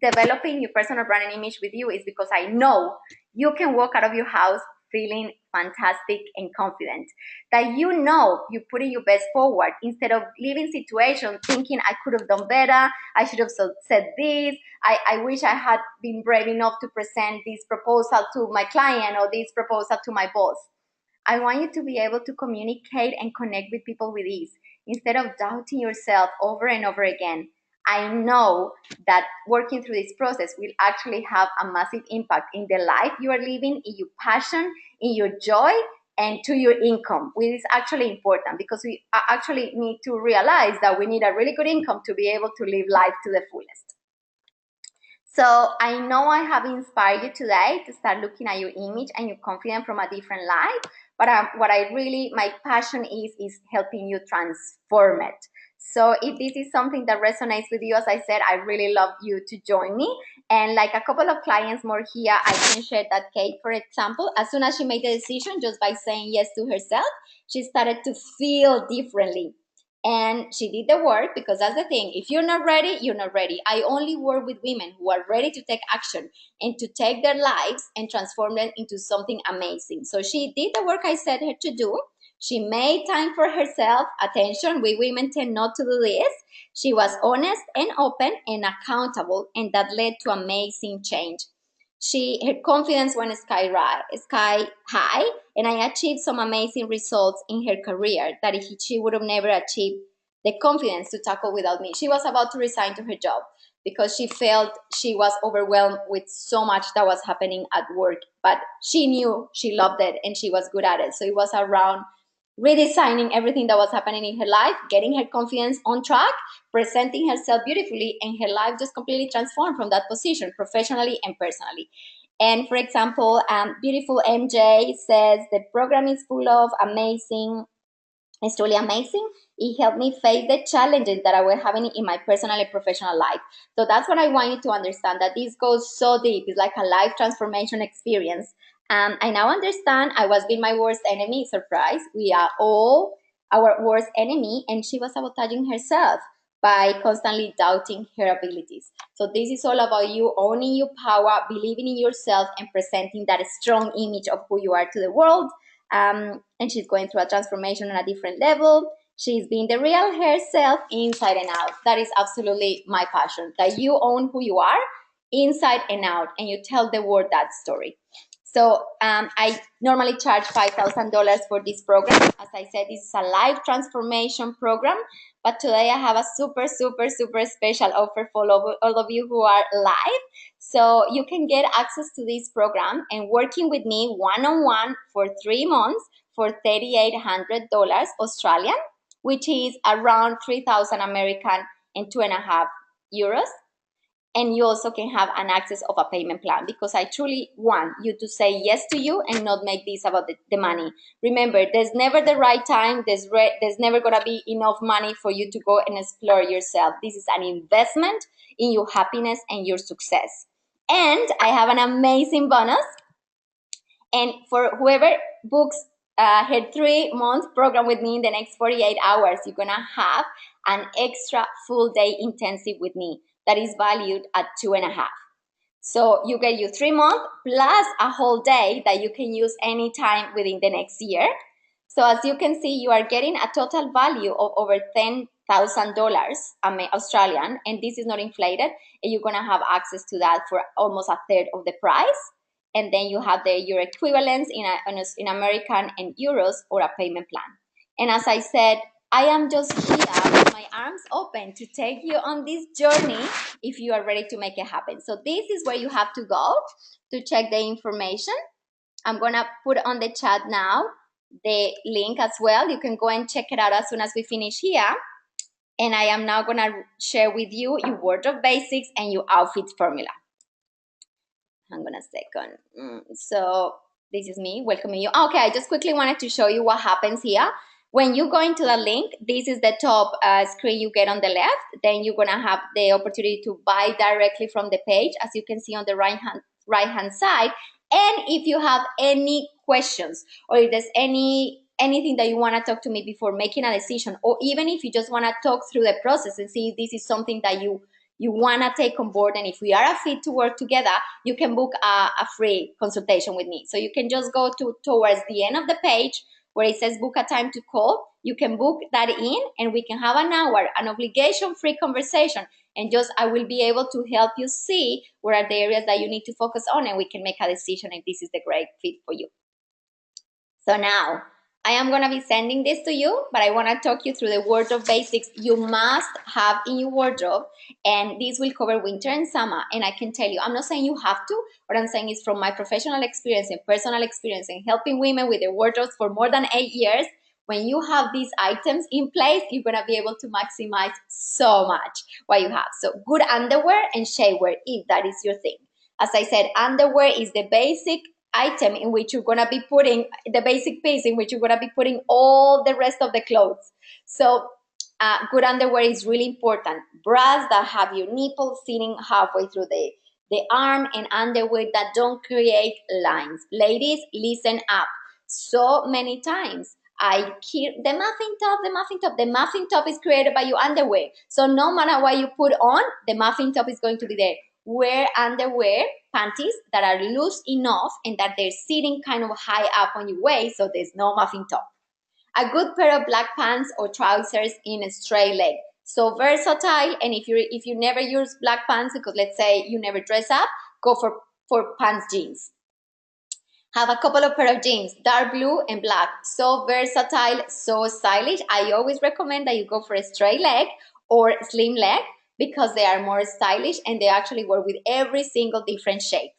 developing your personal brand and image with you is because I know you can walk out of your house feeling fantastic and confident. That you know you're putting your best forward instead of leaving situations thinking I could have done better, I should have said this, I wish I had been brave enough to present this proposal to my client or this proposal to my boss. I want you to be able to communicate and connect with people with ease instead of doubting yourself over and over again. I know that working through this process will actually have a massive impact in the life you are living, in your passion, in your joy, and to your income, which is actually important, because we actually need to realize that we need a really good income to be able to live life to the fullest. So I know I have inspired you today to start looking at your image and your confidence from a different light. But what I really, my passion is helping you transform it. So if this is something that resonates with you, as I said, I really love you to join me. And like a couple of clients more here, I can share that Kate, for example, as soon as she made the decision, just by saying yes to herself, she started to feel differently. And she did the work, because that's the thing. If you're not ready, you're not ready. I only work with women who are ready to take action and to take their lives and transform them into something amazing. So she did the work I said her to do. She made time for herself. Attention, we women tend not to do this. She was honest and open and accountable, and that led to amazing change. Her confidence went sky high, and I achieved some amazing results in her career that she would have never achieved the confidence to tackle without me. She was about to resign to her job because she felt she was overwhelmed with so much that was happening at work, but she knew she loved it and she was good at it. So it was around redesigning everything that was happening in her life, getting her confidence on track, presenting herself beautifully, and her life just completely transformed from that position, professionally and personally. And for example, beautiful MJ says the program is full of amazing. It's truly amazing. It helped me face the challenges that I was having in my personal and professional life. So that's what I want you to understand, that this goes so deep. It's like a life transformation experience. I now understand I was being my worst enemy. Surprise. We are all our worst enemy. And she was sabotaging herself by constantly doubting her abilities. So this is all about you owning your power, believing in yourself, and presenting that strong image of who you are to the world. And she's going through a transformation on a different level. She's being the real herself inside and out. That is absolutely my passion, that you own who you are inside and out, and you tell the world that story. So I normally charge $5,000 for this program. As I said, this is a life transformation program, but today I have a super, super, super special offer for all of you who are live. So you can get access to this program and working with me one-on-one for 3 months for $3,800 Australian, which is around 3,000 American and 2.5 euros. And you also can have an access of a payment plan, because I truly want you to say yes to you and not make this about the money. Remember, there's never the right time. There's never going to be enough money for you to go and explore yourself. This is an investment in your happiness and your success. And I have an amazing bonus. And for whoever books her 3-month program with me in the next 48 hours, you're gonna have an extra full day intensive with me that is valued at 2.5. So you get your 3 months plus a whole day that you can use anytime within the next year. So as you can see, you are getting a total value of over $10,000 Australian, and this is not inflated, and you're gonna have access to that for almost a third of the price. And then you have your equivalents in American and euros or a payment plan. And as I said, I am just here with my arms open to take you on this journey if you are ready to make it happen. So this is where you have to go to check the information. I'm gonna put on the chat now the link as well. You can go and check it out as soon as we finish here. And I am now gonna share with you your wardrobe basics and your outfit formula. Hang on a second. So this is me welcoming you. Okay, I just quickly wanted to show you what happens here. When you go into the link, this is the top screen you get on the left. Then you're gonna have the opportunity to buy directly from the page, as you can see on the right hand side. And if you have any questions, or if there's anything that you want to talk to me before making a decision, or even if you just want to talk through the process and see if this is something that you want to take on board, and if we are a fit to work together, you can book a free consultation with me. So you can just go towards the end of the page where it says book a time to call. You can book that in, and we can have an hour, an obligation-free conversation. And just I will be able to help you see where are the areas that you need to focus on, and we can make a decision if this is the great fit for you. So now I am going to be sending this to you, but I want to talk you through the wardrobe basics you must have in your wardrobe. And this will cover winter and summer. And I can tell you, I'm not saying you have to. What I'm saying is from my professional experience and personal experience in helping women with their wardrobes for more than 8 years, when you have these items in place, you're going to be able to maximize so much what you have. So good underwear and shapewear, if that is your thing. As I said, underwear is the basic item in which you're going to be putting the basic piece in which you're going to be putting all the rest of the clothes. So good underwear is really important. Bras that have your nipples sitting halfway through the arm, and underwear that don't create lines. Ladies, listen up. So many times I hear the muffin top is created by your underwear. So no matter what you put on, the muffin top is going to be there. Wear underwear, panties that are loose enough and that they're sitting kind of high up on your waist, so there's no muffin top. A good pair of black pants or trousers in a straight leg. So versatile, and if you never use black pants because let's say you never dress up, go for pants jeans. Have a couple of pair of jeans, dark blue and black. So versatile, so stylish. I always recommend that you go for a straight leg or slim leg because they are more stylish and they actually work with every single different shape.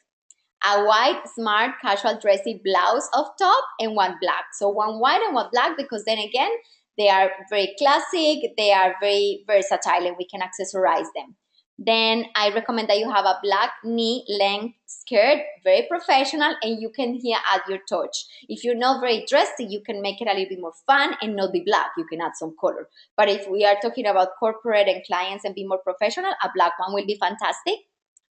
A white, smart, casual, dressy blouse up top and one black. So one white and one black because then again, they are very classic, they are very versatile, and we can accessorize them. Then I recommend that you have a black knee-length skirt, very professional, and you can here add your touch. If you're not very dressy, you can make it a little bit more fun and not be black. You can add some color. But if we are talking about corporate and clients and be more professional, a black one will be fantastic.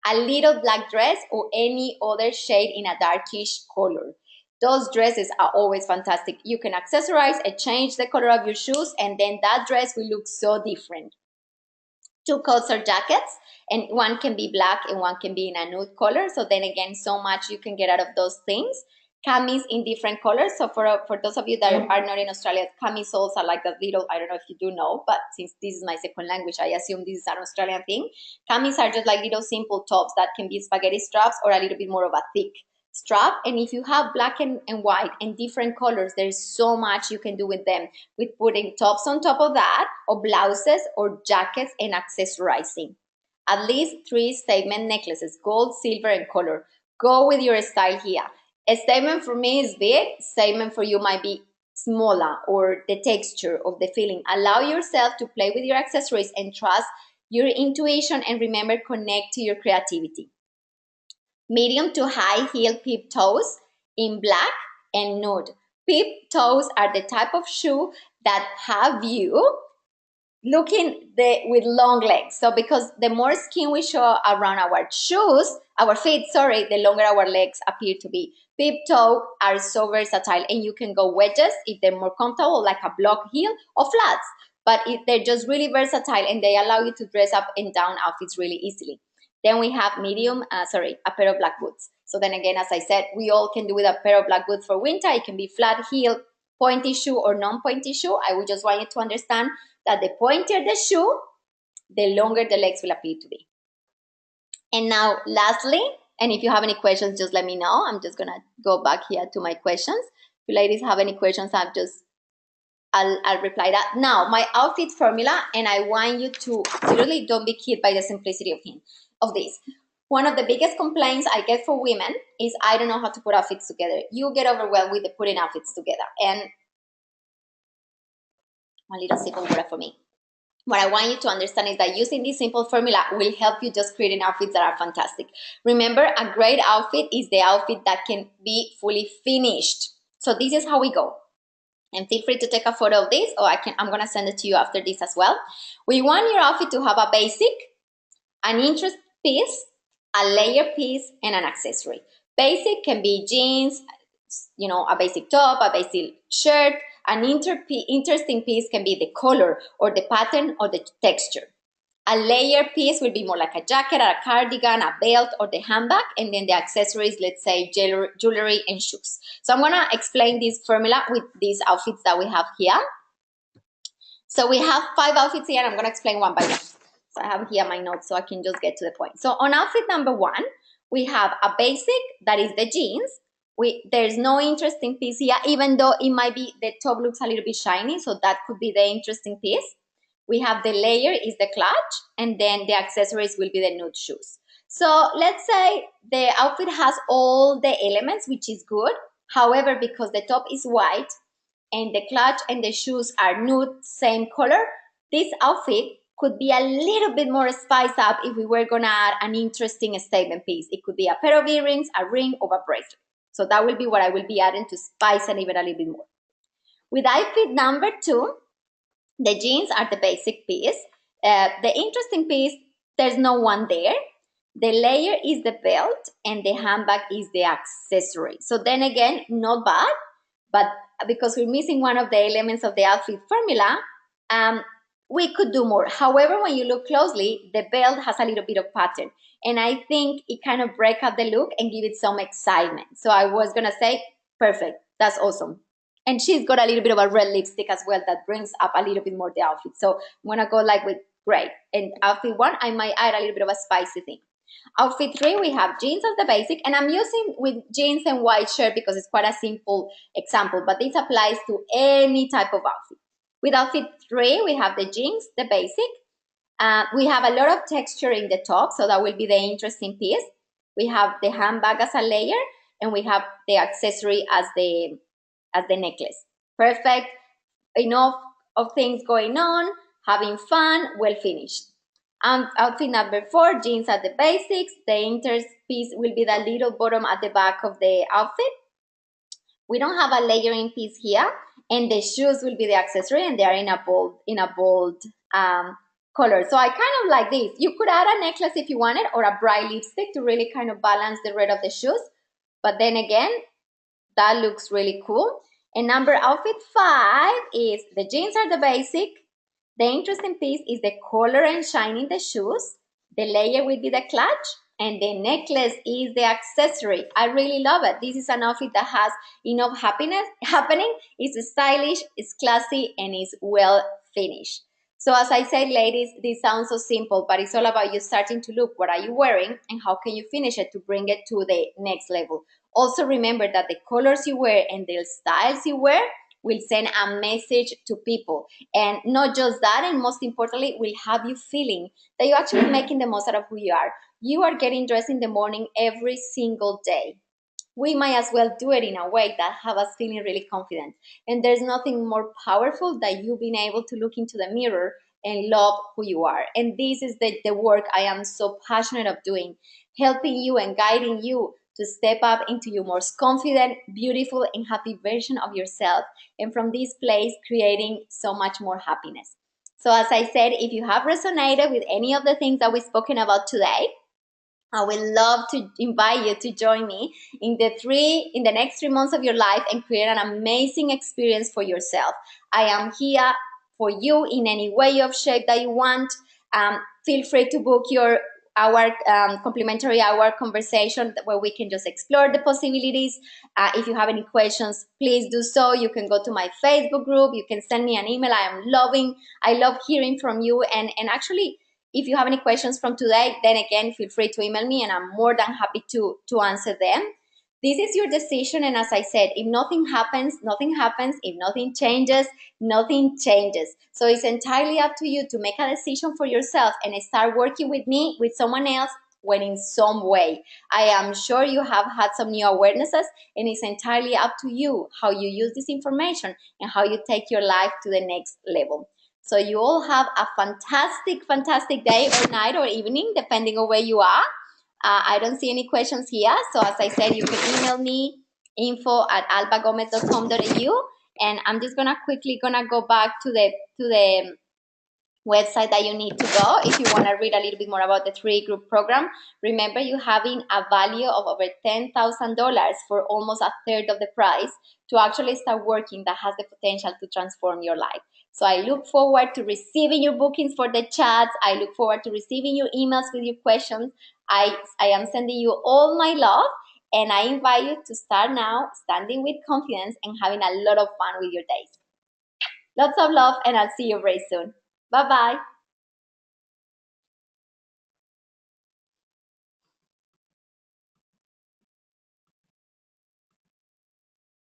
A little black dress or any other shade in a darkish color. Those dresses are always fantastic. You can accessorize and change the color of your shoes, and then that dress will look so different. 2 coats or jackets, and one can be black and one can be in a nude color. So then again, so much you can get out of those things. Camis in different colors. So for those of you that are not in Australia, camisoles are like that little, I don't know if you do know, but since this is my second language, I assume this is an Australian thing. Camis are just like little simple tops that can be spaghetti straps or a little bit more of a thick strap. And if you have black and white and different colors, there's so much you can do with them, with putting tops on top of that, or blouses or jackets, and accessorizing. At least 3 statement necklaces, gold, silver, and color. Go with your style here. A statement for me is big, statement for you might be smaller, or the texture of the feeling. Allow yourself to play with your accessories and trust your intuition, and remember, connect to your creativity. Medium to high heel peep toes in black and nude. Peep toes are the type of shoe that have you looking with long legs. So because the more skin we show around our feet, sorry, the longer our legs appear to be. Peep toe are so versatile, and you can go wedges if they're more comfortable, like a block heel or flats. But they're just really versatile, and they allow you to dress up and down outfits really easily. Then we have a pair of black boots. So then again, as I said, we all can do with a pair of black boots for winter. It can be flat heel, pointy shoe, or non-pointy shoe. I would just want you to understand that the pointier the shoe, the longer the legs will appear to be. And now lastly, and if you have any questions, just let me know. I'm just gonna go back here to my questions. If you ladies have any questions, I'll reply that. Now, my outfit formula, and I want you to literally don't be killed by the simplicity of this. One of the biggest complaints I get for women is I don't know how to put outfits together. You get overwhelmed with the putting outfits together. And one little sip of water for me. What I want you to understand is that using this simple formula will help you just creating outfits that are fantastic. Remember, a great outfit is the outfit that can be fully finished. So this is how we go. And feel free to take a photo of this, or I'm gonna send it to you after this as well. We want your outfit to have a basic, an interest piece, a layer piece, and an accessory. Basic can be jeans, a basic top, a basic shirt. An interesting piece can be the color or the pattern or the texture. A layer piece will be more like a jacket, a cardigan, a belt, or the handbag, and then the accessories, let's say jewelry and shoes. So I'm gonna explain this formula with these outfits that we have here. So we have 5 outfits here, and I'm gonna explain one by one. So I have here my notes so I can just get to the point. So on outfit number 1, we have a basic, that is the jeans. There's no interesting piece here, even though it might be, the top looks a little bit shiny, so that could be the interesting piece. We have the layer is the clutch, and then the accessories will be the nude shoes. So let's say the outfit has all the elements, which is good. However, because the top is white and the clutch and the shoes are nude, same color, this outfit could be a little bit more spiced up if we were gonna add an interesting statement piece. It could be a pair of earrings, a ring, or a bracelet. So that will be what I will be adding to spice it even a little bit more. With outfit number 2, the jeans are the basic piece. The interesting piece, there's no one there. The layer is the belt, and the handbag is the accessory. So then again, not bad, but because we're missing one of the elements of the outfit formula, we could do more. However, when you look closely, the belt has a little bit of pattern, and I think it kind of break up the look and give it some excitement. So I was gonna say, perfect, that's awesome. And she's got a little bit of a red lipstick as well that brings up a little bit more the outfit. So I'm gonna go like with great. And outfit 1, I might add a little bit of a spicy thing. Outfit 3, we have jeans as the basic, and I'm using with jeans and white shirt because it's quite a simple example, but this applies to any type of outfit. With outfit 3, we have the jeans, the basic. We have a lot of texture in the top, so that will be the interesting piece. We have the handbag as a layer, and we have the accessory as the necklace. Perfect. Enough of things going on, having fun, well finished. Outfit number 4, jeans are the basics. The interest piece will be the little bottom at the back of the outfit. We don't have a layering piece here, and the shoes will be the accessory, and they are in a bold color. So I kind of like this. You could add a necklace if you wanted, or a bright lipstick to really kind of balance the red of the shoes. But then again, that looks really cool. And outfit 5 is the jeans are the basic. The interesting piece is the color and shine in the shoes. The layer will be the clutch, and the necklace is the accessory. I really love it. This is an outfit that has enough happening. It's stylish, it's classy, and it's well finished. So as I said, ladies, this sounds so simple, but it's all about you starting to look what are you wearing and how can you finish it to bring it to the next level. Also remember that the colors you wear and the styles you wear will send a message to people. And not just that, and most importantly, will have you feeling that you're actually making the most out of who you are. You are getting dressed in the morning every single day. We might as well do it in a way that have us feeling really confident. And there's nothing more powerful than you being able to look into the mirror and love who you are. And this is the work I am so passionate of doing, helping you and guiding you to step up into your most confident, beautiful, and happy version of yourself. And from this place, creating so much more happiness. So as I said, if you have resonated with any of the things that we've spoken about today, I would love to invite you to join me in the next 3 months of your life and create an amazing experience for yourself. I am here for you in any way of shape that you want. Feel free to book your our complimentary hour conversation where we can just explore the possibilities. If you have any questions, please do so. You can go to my Facebook group. You can send me an email. I love hearing from you, and actually, if you have any questions from today, then again, feel free to email me and I'm more than happy to answer them. This is your decision. And as I said, if nothing happens, nothing happens. If nothing changes, nothing changes. So it's entirely up to you to make a decision for yourself and start working with me, with someone else, when in some way. I am sure you have had some new awarenesses, and it's entirely up to you how you use this information and how you take your life to the next level. So you all have a fantastic, fantastic day or night or evening, depending on where you are. I don't see any questions here. So as I said, you can email me info@albagomez.com.au. And I'm just gonna go back to the website that you need to go if you want to read a little bit more about the 3 group program. Remember, you having a value of over $10,000 for almost a third of the price to actually start working that has the potential to transform your life. So I look forward to receiving your bookings for the chats. I look forward to receiving your emails with your questions. I am sending you all my love, and I invite you to start now standing with confidence and having a lot of fun with your days. Lots of love, and I'll see you very soon. Bye bye.